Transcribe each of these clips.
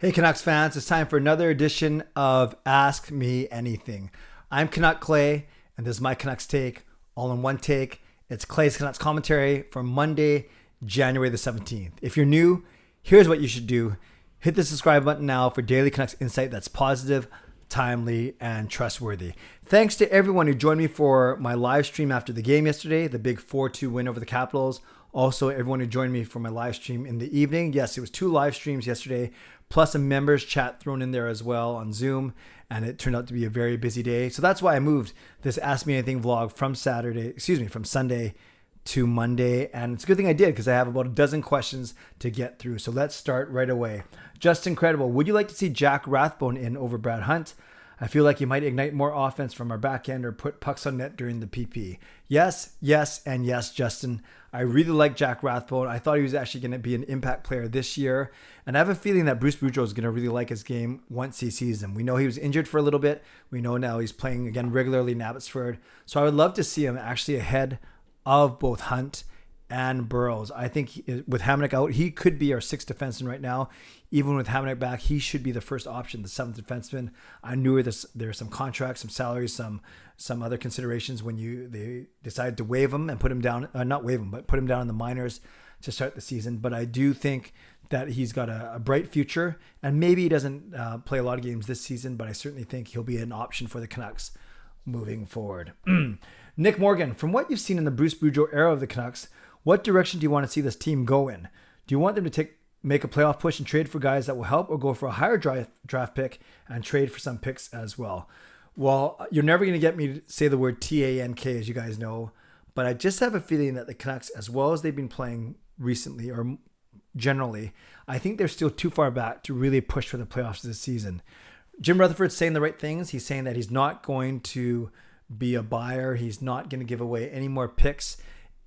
Hey Canucks fans, it's time for another edition of Ask Me Anything. I'm Canuck Clay, and this is my Canucks take, all in one take. It's Clay's Canucks commentary for Monday, January the 17th. If you're new, here's what you should do. Hit the subscribe button now for daily Canucks insight that's positive, timely, and trustworthy. Thanks to everyone who joined me for my live stream after the game yesterday, the big 4-2 win over the Capitals. Also, everyone who joined me for my live stream in the evening. Yes, it was 2 live streams yesterday, plus a members chat thrown in there as well on Zoom, and it turned out to be a very busy day. So that's why I moved this Ask Me Anything vlog from Sunday to Monday, and it's a good thing I did because I have about a dozen questions to get through. So let's start right away. Just incredible. Would you like to see Jack Rathbone in over Brad Hunt? I feel like he might ignite more offense from our back end or put pucks on net during the PP. Yes, and yes, Justin. I really like Jack Rathbone. I thought he was actually going to be an impact player this year. And I have a feeling that Bruce Boudreau is going to really like his game once he sees him. We know he was injured for a little bit. We know now he's playing again regularly in Abbotsford. So I would love to see him actually ahead of both Hunt and Burrows. I think with Hamonic out, he could be our sixth defenseman right now. Even with Hamonic back, he should be the first option, the seventh defenseman. I knew there's some contracts, some salaries, some other considerations when they decided to waive him and put him down, not waive him, but put him down in the minors to start the season. But I do think that he's got a bright future, and maybe he doesn't play a lot of games this season, but I certainly think he'll be an option for the Canucks moving forward. Nick Morgan, from what you've seen in the Bruce Boudreau era of the Canucks, what direction do you want to see this team go in? Do you want them to make a playoff push and trade for guys that will help, or go for a higher draft pick and trade for some picks as well? Well, you're never going to get me to say the word TANK, as you guys know, but I just have a feeling that the Canucks, as well as they've been playing recently or generally, I think they're still too far back to really push for the playoffs this season. Jim Rutherford's saying the right things. He's saying that he's not going to be a buyer. He's not going to give away any more picks,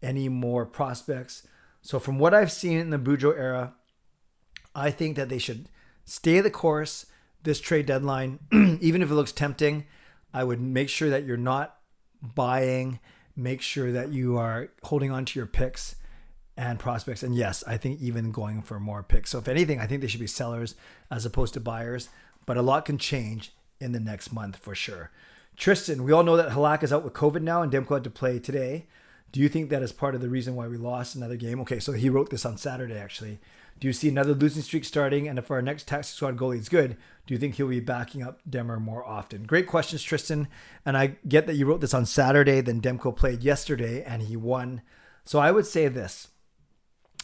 any more prospects. So from what I've seen in the Boudreau era, I think that they should stay the course this trade deadline. Even if it looks tempting, I would make sure that you're not buying, make sure that you are holding on to your picks and prospects. And yes, I think even going for more picks. So if anything, I think they should be sellers as opposed to buyers, but a lot can change in the next month for sure. Tristan, we all know that Halak is out with COVID now and Demko had to play today. Do you think that is part of the reason why we lost another game? Okay, so he wrote this on Saturday, actually. Do you see another losing streak starting? And if our next taxi squad goalie is good, do you think he'll be backing up Demmer more often? Great questions, Tristan. And I get that you wrote this on Saturday, then Demko played yesterday and he won. So I would say this.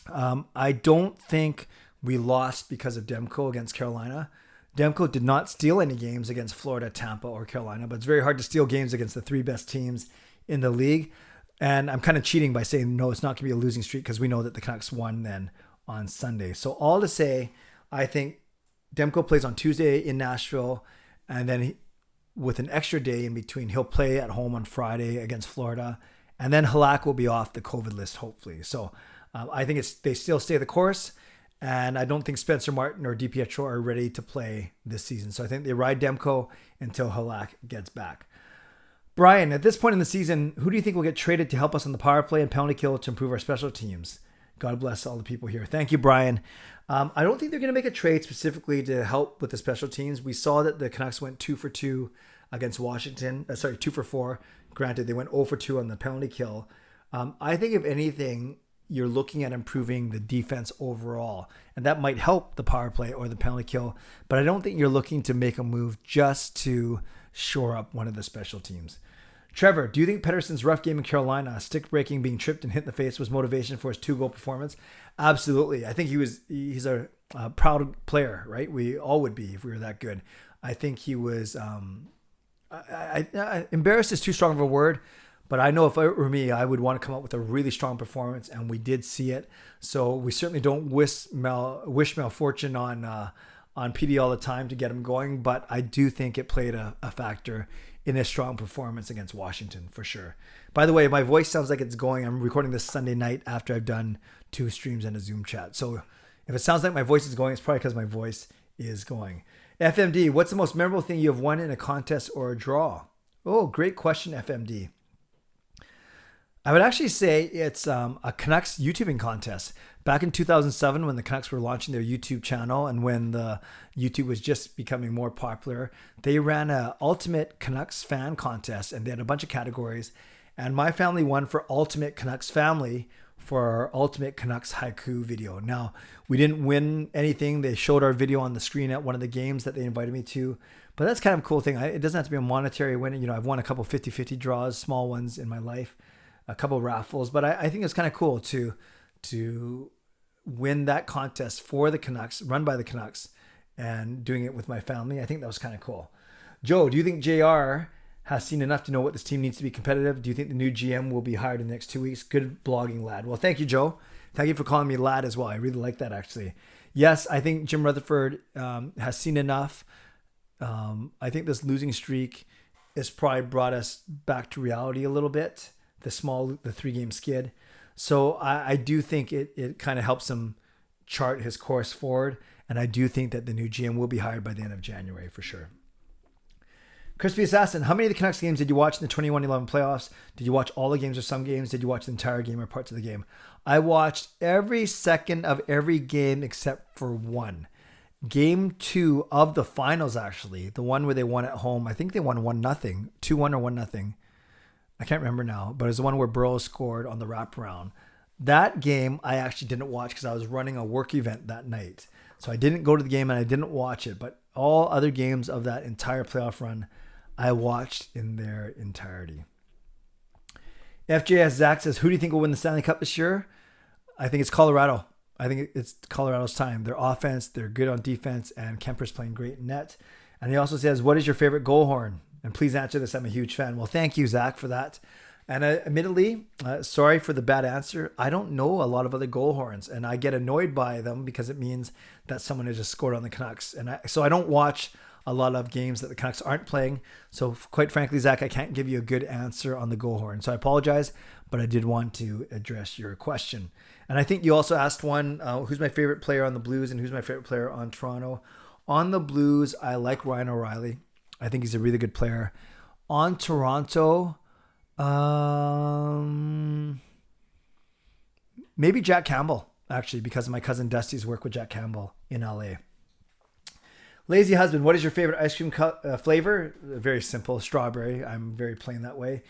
I don't think we lost because of Demko against Carolina. Demko did not steal any games against Florida, Tampa, or Carolina, but it's very hard to steal games against the three best teams in the league. And I'm kind of cheating by saying, no, it's not going to be a losing streak because we know that the Canucks won then on Sunday. So all to say, I think Demko plays on Tuesday in Nashville, and then with an extra day in between, he'll play at home on Friday against Florida, and then Halak will be off the COVID list, hopefully. So I think they still stay the course, and I don't think Spencer Martin or DiPietro are ready to play this season. So I think they ride Demko until Halak gets back. Brian, at this point in the season, who do you think will get traded to help us on the power play and penalty kill to improve our special teams? God bless all the people here. Thank you, Brian. I don't think they're going to make a trade specifically to help with the special teams. We saw that the Canucks went 2 for 2 against Washington. 2 for 4. Granted, they went 0 for 2 on the penalty kill. I think if anything, you're looking at improving the defense overall, and that might help the power play or the penalty kill. But I don't think you're looking to make a move just to shore up one of the special teams. Trevor, do you think Pettersson's rough game in Carolina, stick breaking, being tripped and hit in the face, was motivation for his 2-goal performance? Absolutely. I think he's a proud player, right? We all would be if we were that good. I think he was, embarrassed is too strong of a word, but I know if it were me, I would want to come up with a really strong performance, and we did see it. So we certainly don't wish malfortune on PD all the time to get him going, but I do think it played a factor in a strong performance against Washington, for sure. By the way, my voice sounds like it's going. I'm recording this Sunday night after I've done 2 streams and a Zoom chat. So if it sounds like my voice is going, it's probably because my voice is going. FMD, what's the most memorable thing you have won in a contest or a draw? Oh, great question, FMD. I would actually say it's a Canucks YouTubing contest. Back in 2007, when the Canucks were launching their YouTube channel and when the YouTube was just becoming more popular, they ran a Ultimate Canucks Fan contest, and they had a bunch of categories. And my family won for Ultimate Canucks Family for our Ultimate Canucks Haiku video. Now, we didn't win anything. They showed our video on the screen at one of the games that they invited me to. But that's kind of a cool thing. It doesn't have to be a monetary win. You know, I've won a couple 50-50 draws, small ones in my life, a couple raffles. But I think it's kind of cool to win that contest for the Canucks, run by the Canucks, and doing it with my family. I think that was kind of cool. Joe, do you think JR has seen enough to know what this team needs to be competitive? Do you think the new GM will be hired in the next 2 weeks? Good blogging, lad. Well, thank you, Joe. Thank you for calling me lad as well. I really like that, actually. Yes, I think Jim Rutherford has seen enough. I think this losing streak has probably brought us back to reality a little bit, the 3-game skid. So I do think it kind of helps him chart his course forward. And I do think that the new GM will be hired by the end of January for sure. Crispy Assassin, how many of the Canucks games did you watch in the 21-11 playoffs? Did you watch all the games or some games? Did you watch the entire game or parts of the game? I watched every second of every game except for one. Game 2 of the finals, actually. The one where they won at home. I think they won 1-0. 2-1 or 1-0. I can't remember now. But it was the one where Burrow scored on the wraparound. That game I actually didn't watch because I was running a work event that night. So I didn't go to the game and I didn't watch it. But all other games of that entire playoff run, I watched in their entirety. FJS Zack says, who do you think will win the Stanley Cup this year? I think it's Colorado. I think it's Colorado's time. Their offense, they're good on defense, and Kemper's playing great in net. And he also says, what is your favorite goal horn? And please answer this. I'm a huge fan. Well, thank you, Zach, for that. And admittedly, sorry for the bad answer. I don't know a lot of other goal horns, and I get annoyed by them because it means that someone has just scored on the Canucks. And so I don't watch a lot of games that the Canucks aren't playing. So quite frankly, Zach, I can't give you a good answer on the goal horn. So I apologize, but I did want to address your question. And I think you also asked one, who's my favorite player on the Blues and who's my favorite player on Toronto. On the Blues, I like Ryan O'Reilly. I think he's a really good player. On Toronto, maybe Jack Campbell, actually, because of my cousin Dusty's work with Jack Campbell in LA. Lazy Husband, what is your favorite ice cream flavor? Very simple, strawberry. I'm very plain that way.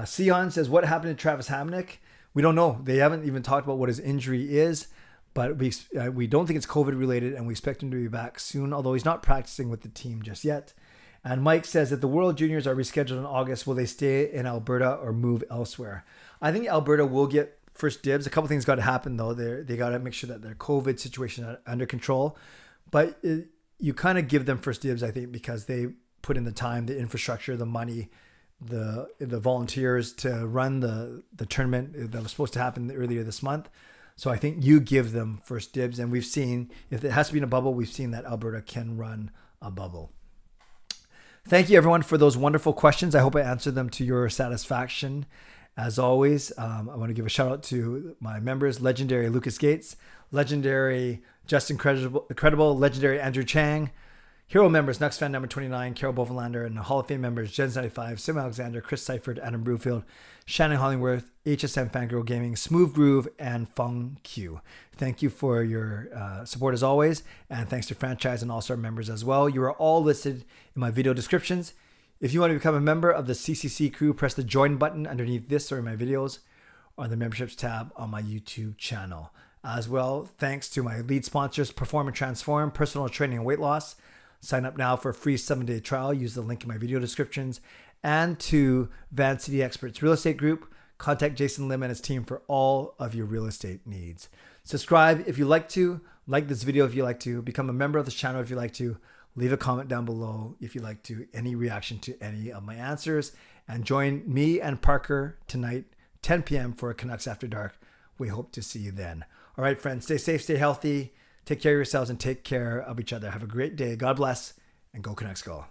Sion says, what happened to Travis Hamonic? We don't know. They haven't even talked about what his injury is, but we don't think it's COVID related, and we expect him to be back soon, although he's not practicing with the team just yet. And Mike says, if the World Juniors are rescheduled in August, will they stay in Alberta or move elsewhere? I think Alberta will get first dibs. A couple things got to happen, though. They got to make sure that their COVID situation is under control. But you kind of give them first dibs, I think, because they put in the time, the infrastructure, the money, the volunteers to run the tournament that was supposed to happen earlier this month. So I think you give them first dibs. And we've seen, if it has to be in a bubble, we've seen that Alberta can run a bubble. Thank you, everyone, for those wonderful questions. I hope I answered them to your satisfaction. As always, I want to give a shout out to my members, legendary Lucas Gates, legendary Justin Credible, legendary Andrew Chang, hero members, nucksfan number 29, Carol Bovenlander, and Hall of Fame members, Jens95, Sim Alexander, Chris Seifert, Adam Brewfield, Shannon Hollingworth, HSM Fangirl Gaming, Smooth Groove, and Feng Q. Thank you for your support as always, and thanks to franchise and all-star members as well. You are all listed in my video descriptions. If you want to become a member of the CCC Crew, press the join button underneath this or in my videos, or the memberships tab on my YouTube channel. As well, thanks to my lead sponsors, Perform and Transform, Personal Training and Weight Loss. Sign up now for a free 7-day trial. Use the link in my video descriptions. And to Van City Experts Real Estate Group, contact Jason Lim and his team for all of your real estate needs. Subscribe if you like to, like this video if you like to, become a member of this channel if you like to, leave a comment down below if you like to, any reaction to any of my answers, and join me and Parker tonight, 10 p.m. for Canucks After Dark. We hope to see you then. All right, friends, stay safe, stay healthy, take care of yourselves, and take care of each other. Have a great day. God bless, and go Canucks go.